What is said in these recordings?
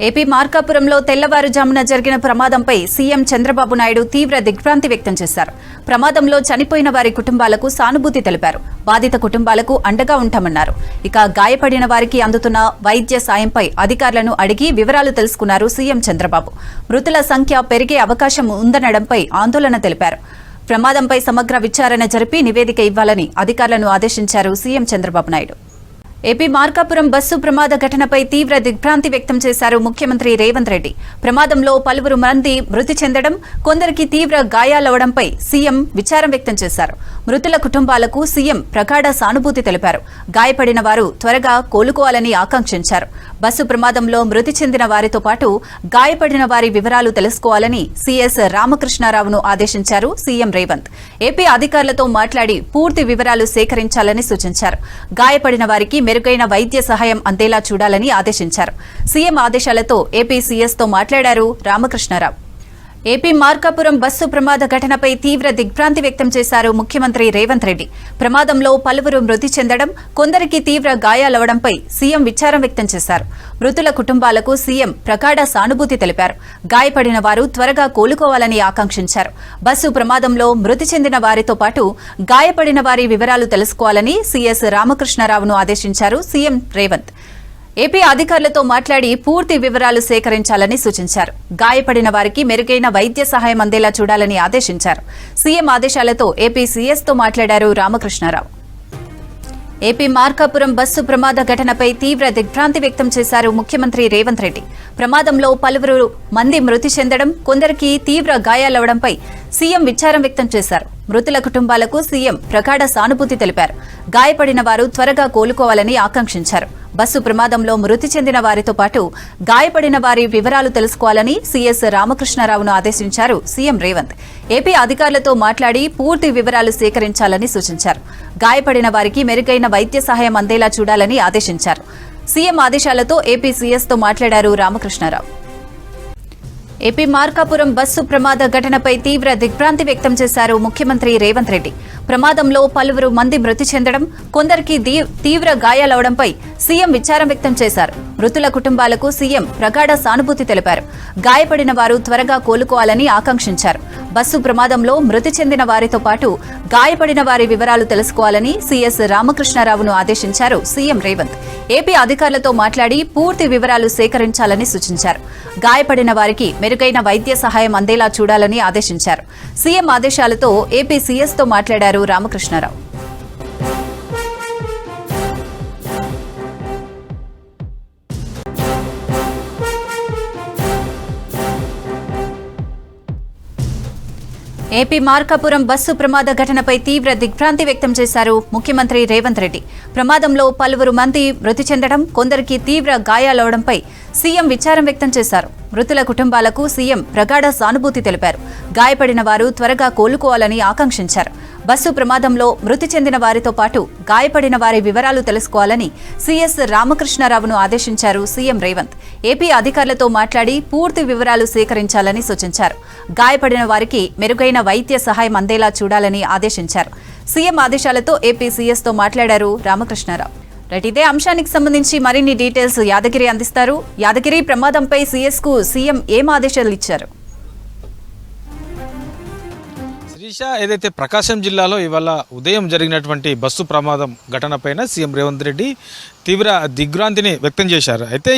AP మార్కాపురంలో తెల్లవారుజామున జరిగిన ప్రమాదంపై సీఎం చంద్రబాబు నాయుడు తీవ్ర దిగ్భ్రాంతి వ్యక్తం చేశారు. ప్రమాదంలో చనిపోయిన వారి కుటుంబాలకు సానుభూతి తెలిపారు. బాధిత కుటుంబాలకు అండగా ఉంటామన్నారు. ఇక గాయపడిన వారికి అందుతున్న వైద్య సాయంపై అధికారులను అడిగి వివరాలు తెలుసుకున్నారు సీఎం చంద్రబాబు. మృతుల సంఖ్య పెరిగే అవకాశం ఉందనడంపై ఆందోళన తెలిపారు. ప్రమాదంపై సమగ్ర విచారణ జరిపి నివేదిక ఇవ్వాలని అధికారులను ఆదేశించారు CM Chandrababu Naidu. AP Markapuram bus ప్రమాద ఘటనపై తీవ్ర దిగ్భ్రాంతి వ్యక్తం చేశారు ముఖ్యమంత్రి రేవంత్ రెడ్డి. ప్రమాదంలో పలువురు మంది మృతి చెందడం, కొందరికి తీవ్ర గాయాలవడంపై సీఎం విచారం వ్యక్తం చేశారు. మృతుల కుటుంబాలకు సీఎం ప్రగాఢ సానుభూతి తెలిపారు. గాయపడిన వారు త్వరగా కోలుకోవాలని ఆకాంక్షించారు. బస్సు ప్రమాదంలో మృతి చెందిన వారితో పాటు గాయపడిన వారి వివరాలు తెలుసుకోవాలని సీఎస్ రామకృష్ణారావును ఆదేశించారు సీఎం రేవంత్. ఏపీ అధికారులతో మాట్లాడి పూర్తి వివరాలు సేకరించాలని సూచించారు. గాయపడిన వారికి మెరుగైన వైద్య సహాయం అందేలా చూడాలని ఆదేశించారు. సీఎం ఆదేశాలతో ఏపీ సీఎస్తో మాట్లాడారు రామకృష్ణారావు. ఏపీ మార్కాపురం బస్సు ప్రమాద ఘటనపై తీవ్ర దిగ్భ్రాంతి వ్యక్తం చేశారు ముఖ్యమంత్రి రేవంత్ రెడ్డి. ప్రమాదంలో పలువురు మృతి చెందడం, కొందరికి తీవ్ర గాయాలవడంపై సీఎం విచారం వ్యక్తం చేశారు. మృతుల కుటుంబాలకు సీఎం ప్రగాఢ సానుభూతి తెలిపారు. గాయపడిన వారు త్వరగా కోలుకోవాలని ఆకాంక్షించారు. బస్సు ప్రమాదంలో మృతి చెందిన వారితో పాటు గాయపడిన వారి వివరాలు తెలుసుకోవాలని సీఎస్ రామకృష్ణారావును ఆదేశించారు సీఎం రేవంత్. ఏపీ అధికారులతో మాట్లాడి పూర్తి వివరాలు సేకరించాలని సూచించారు. గాయపడిన వారికి మెరుగైన వైద్య సహాయం అందేలా చూడాలని ఆదేశించారు. సీఎం ఆదేశాలతో ఏపీ సీఎస్తో మాట్లాడారు రామకృష్ణారావు. ఏపీ మార్కాపురం బస్సు ప్రమాద ఘటనపై తీవ్ర దిగ్భ్రాంతి వ్యక్తం చేశారు ముఖ్యమంత్రి రేవంత్ రెడ్డి. ప్రమాదంలో పలువురు మంది మృతి చెందడం, కొందరికి తీవ్ర గాయాలవడంపై సీఎం విచారం వ్యక్తం చేశారు. మృతుల కుటుంబాలకు సీఎం ప్రగాఢ సానుభూతి తెలిపారు. గాయపడిన వారు త్వరగా కోలుకోవాలని ఆకాంక్షించారు. బస్సు ప్రమాదంలో మృతి చెందిన వారితో పాటు గాయపడిన వారి వివరాలు తెలుసుకోవాలని సీఎస్ రామకృష్ణారావును ఆదేశించారు సీఎం రేవంత్. ఏపీ అధికారులతో మాట్లాడి పూర్తి వివరాలు సేకరించాలని సూచించారు. గాయపడిన వారికి మెరుగైన వైద్య సహాయం అందేలా చూడాలని ఆదేశించారు. సీఎం ఆదేశాలతో ఏపీ సీఎస్తో మాట్లాడారు రామకృష్ణారావు. ఏపీ మార్కాపురం బస్సు ప్రమాద ఘటనపై తీవ్ర దిగ్భ్రాంతి వ్యక్తం చేశారు ముఖ్యమంత్రి రేవంత్ రెడ్డి. ప్రమాదంలో పలువురు మంది మృతి చెందడం, కొందరికి తీవ్ర గాయాలవడంపై సీఎం విచారం వ్యక్తం చేశారు. మృతుల కుటుంబాలకు సీఎం ప్రగాఢ సానుభూతి తెలిపారు. గాయపడిన వారు త్వరగా కోలుకోవాలని ఆకాంక్షించారు. బస్సు ప్రమాదంలో మృతి చెందిన వారితో పాటు గాయపడిన వారి వివరాలు తెలుసుకోవాలని సీఎస్ రామకృష్ణారావును ఆదేశించారు సీఎం రేవంత్. ఏపీ అధికారులతో మాట్లాడి పూర్తి వివరాలు సేకరించాలని సూచించారు. గాయపడిన వారికి మెరుగైన వైద్య సహాయం అందేలా చూడాలని ఆదేశించారు. సీఎం ఆదేశాలతో ఏపీ సీఎస్తో మాట్లాడారు రామకృష్ణారావు. ఏపీ మార్కాపురం బస్సు ప్రమాద ఘటనపై తీవ్ర దిగ్భ్రాంతి వ్యక్తం చేశారు ముఖ్యమంత్రి రేవంత్ రెడ్డి. ప్రమాదంలో పలువురు మంది మృతి చెందడం, కొందరికి తీవ్ర గాయాలవడంపై సీఎం విచారం వ్యక్తం చేశారు. మృతుల కుటుంబాలకు సీఎం ప్రగాఢ సానుభూతి తెలిపారు. గాయపడిన వారు త్వరగా కోలుకోవాలని ఆకాంక్షించారు. బస్సు ప్రమాదంలో మృతి చెందిన వారితో పాటు గాయపడిన వారి వివరాలు తెలుసుకోవాలని సీఎస్ రామకృష్ణారావును ఆదేశించారు సీఎం రేవంత్. ఏపీ అధికారులతో మాట్లాడి పూర్తి వివరాలు సేకరించాలని సూచించారు. గాయపడిన వారికి మెరుగైన వైద్య సహాయం అందేలా చూడాలని ఆదేశించారు. సీఎం ఆదేశాలతో ఏపీ సీఎస్తో మాట్లాడారు రామకృష్ణారావు. ఇదే అంశానికి సంబంధించి మరిన్ని డీటెయిల్స్ యాదగిరి అందిస్తారు. యాదగిరి, ప్రమాదంపై సీఎస్కు సీఎం ఏం ఆదేశాలు ఇచ్చారు? ఏదైతే ప్రకాశం జిల్లాలో ఇవాళ ఉదయం జరిగినటువంటి బస్సు ప్రమాదం ఘటనపైన సీఎం రేవంత్ రెడ్డి తీవ్ర దిగ్భ్రాంతిని వ్యక్తం చేశారు. అయితే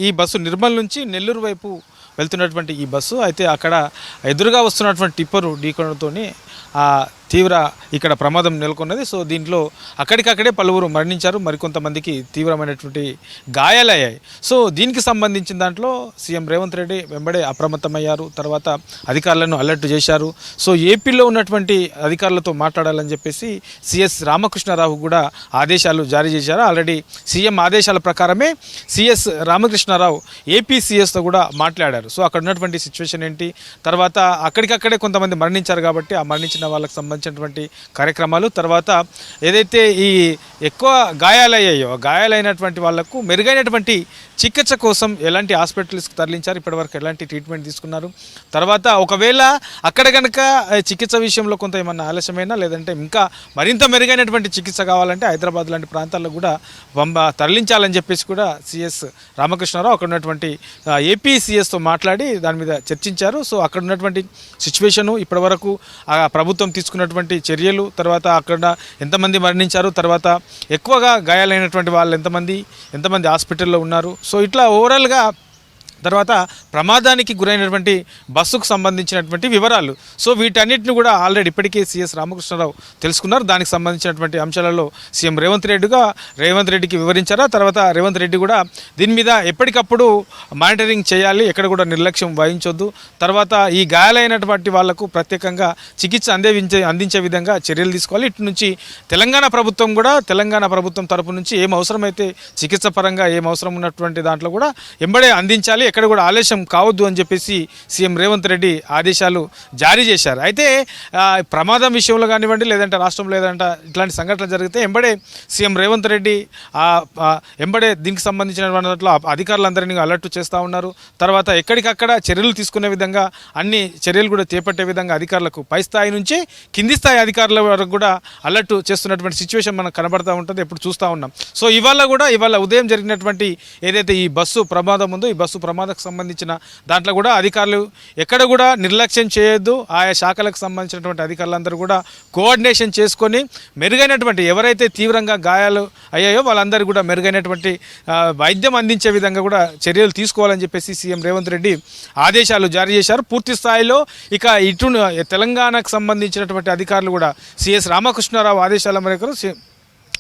ఈ బస్సు నిర్మల్ నుంచి నెల్లూరు వైపు వెళ్తున్నటువంటి ఈ బస్సు అయితే అక్కడ ఎదురుగా వస్తున్నటువంటి టిప్పరు ఢీకొనడంతోనే తీవ్ర ఇక్కడ ప్రమాదం నెలకొన్నది. సో దీంట్లో అక్కడికక్కడే పలువురు మరణించారు, మరికొంతమందికి తీవ్రమైనటువంటి గాయాలయ్యాయి. సో దీనికి సంబంధించిన దాంట్లో సీఎం రేవంత్ రెడ్డి వెంబడే అప్రమత్తమయ్యారు. తర్వాత అధికారులను అలర్ట్ చేశారు. సో ఏపీలో ఉన్నటువంటి అధికారులతో మాట్లాడాలని చెప్పేసి సిఎస్ రామకృష్ణారావు కూడా ఆదేశాలు జారీ చేశారు. ఆల్రెడీ సీఎం ఆదేశాల ప్రకారమే సిఎస్ రామకృష్ణారావు ఏపీ సిఎస్తో కూడా మాట్లాడారు. సో అక్కడ ఉన్నటువంటి సిచ్యువేషన్ ఏంటి, తర్వాత అక్కడికక్కడే కొంతమంది మరణించారు కాబట్టి ఆ మరణించిన వాళ్ళకి సంబంధించినటువంటి కార్యక్రమాలు, తర్వాత ఏదైతే ఈ ఎక్కువ గాయాలయ్యాయో గాయాలైనటువంటి వాళ్లకు మెరుగైనటువంటి చికిత్స కోసం ఎలాంటి హాస్పిటల్స్కి తరలించారు, ఇప్పటివరకు ఎలాంటి ట్రీట్మెంట్ తీసుకున్నారు, తర్వాత ఒకవేళ అక్కడ కనుక చికిత్స విషయంలో కొంత ఏమన్నా ఆలస్యమైనా లేదంటే ఇంకా మరింత మెరుగైనటువంటి చికిత్స కావాలంటే హైదరాబాద్ లాంటి ప్రాంతాల్లో కూడా తరలించాలని చెప్పేసి కూడా సిఎస్ రామకృష్ణారావు అక్కడ ఉన్నటువంటి ఏపీ సిఎస్తో మాట్లాడి దాని మీద చర్చించారు. సో అక్కడ ఉన్నటువంటి సిచ్యువేషను, ఇప్పటివరకు ప్రభుత్వం తీసుకున్నటువంటి చర్యలు, తర్వాత అక్కడ ఎంతమంది మరణించారు, తర్వాత ఎక్కువగా గాయాలైనటువంటి వాళ్ళు ఎంతమంది హాస్పిటల్లో ఉన్నారు, సో ఇట్లా ఓవరాల్గా తర్వాత ప్రమాదానికి గురైనటువంటి బస్సుకు సంబంధించినటువంటి వివరాలు, సో వీటన్నిటిని కూడా ఆల్రెడీ ఇప్పటికే సిఎస్ రామకృష్ణారావు తెలుసుకున్నారు. దానికి సంబంధించినటువంటి అంశాలలో సీఎం రేవంత్ రెడ్డికి వివరించారు. తర్వాత రేవంత్ రెడ్డి కూడా దీని మీద ఎప్పటికప్పుడు మానిటరింగ్ చేయాలి, ఎక్కడ కూడా నిర్లక్ష్యం వహించొద్దు, తర్వాత ఈ గాయాలైనటువంటి వాళ్లకు ప్రత్యేకంగా చికిత్స అందించే విధంగా చర్యలు తీసుకోవాలి. ఇటు నుంచి తెలంగాణ ప్రభుత్వం తరపు నుంచి ఏం అవసరమైతే చికిత్స పరంగా ఏం అవసరం ఉన్నటువంటి దాంట్లో కూడా ఎంబడే అందించాలి, ఎక్కడ కూడా ఆలస్యం కావద్దు అని చెప్పేసి సీఎం రేవంత్ రెడ్డి ఆదేశాలు జారీ చేశారు. అయితే ప్రమాదం విషయంలో కానివ్వండి, లేదంటే రాష్ట్రంలో లేదంటే ఇట్లాంటి సంఘటనలు జరిగితే ఎంబడే సీఎం రేవంత్ రెడ్డి ఎంబడే దీనికి సంబంధించిన దాంట్లో అధికారులందరినీ అలర్ట్ చేస్తూ ఉన్నారు. తర్వాత ఎక్కడికక్కడ చర్యలు తీసుకునే విధంగా అన్ని చర్యలు కూడా చేపట్టే విధంగా అధికారులకు పై స్థాయి నుంచి కింది స్థాయి అధికారుల వరకు కూడా అలర్ట్ చేస్తున్నటువంటి సిచ్యువేషన్ మనకు కనబడతా ఉంటుంది, ఎప్పుడు చూస్తూ ఉన్నాం. సో ఇవాళ ఉదయం జరిగినటువంటి ఏదైతే ఈ బస్సు ప్రమాదం ఉందో, ఈ బస్సు ప్రమాదానికి సంబంధించిన దాంట్లో కూడా అధికారులు ఎక్కడ కూడా నిర్లక్ష్యం చేయొద్దు, ఆయా శాఖలకు సంబంధించినటువంటి అధికారులందరూ కూడా కోఆర్డినేషన్ చేసుకొని మెరుగైనటువంటి ఎవరైతే తీవ్రంగా గాయాలు అయ్యాయో వాళ్ళందరూ కూడా మెరుగైనటువంటి వైద్యం అందించే విధంగా కూడా చర్యలు తీసుకోవాలని చెప్పేసి సీఎం రేవంత్ రెడ్డి ఆదేశాలు జారీ చేశారు. పూర్తి స్థాయిలో ఇక ఇటు తెలంగాణకు సంబంధించినటువంటి అధికారులు కూడా సిఎస్ రామకృష్ణారావు ఆదేశాల మేరకు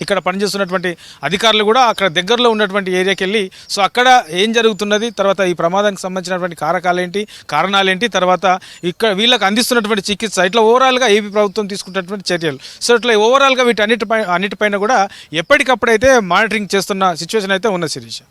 ఇక్కడ పనిచేస్తున్నటువంటి అధికారులు కూడా అక్కడ దగ్గరలో ఉన్నటువంటి ఏరియాకి వెళ్ళి సో అక్కడ ఏం జరుగుతున్నది, తర్వాత ఈ ప్రమాదానికి సంబంధించినటువంటి కారణాలేంటి, తర్వాత ఇక్కడ వీళ్ళకి అందిస్తున్నటువంటి చికిత్స, ఇట్లా ఓవరాల్గా ఏపీ ప్రభుత్వం తీసుకున్నటువంటి చర్యలు, సో ఇట్లా ఓవరాల్గా అన్నిటిపైన కూడా ఎప్పటికప్పుడైతే మానిటరింగ్ చేస్తున్న సిచ్యువేషన్ అయితే ఉన్నది శిరీష.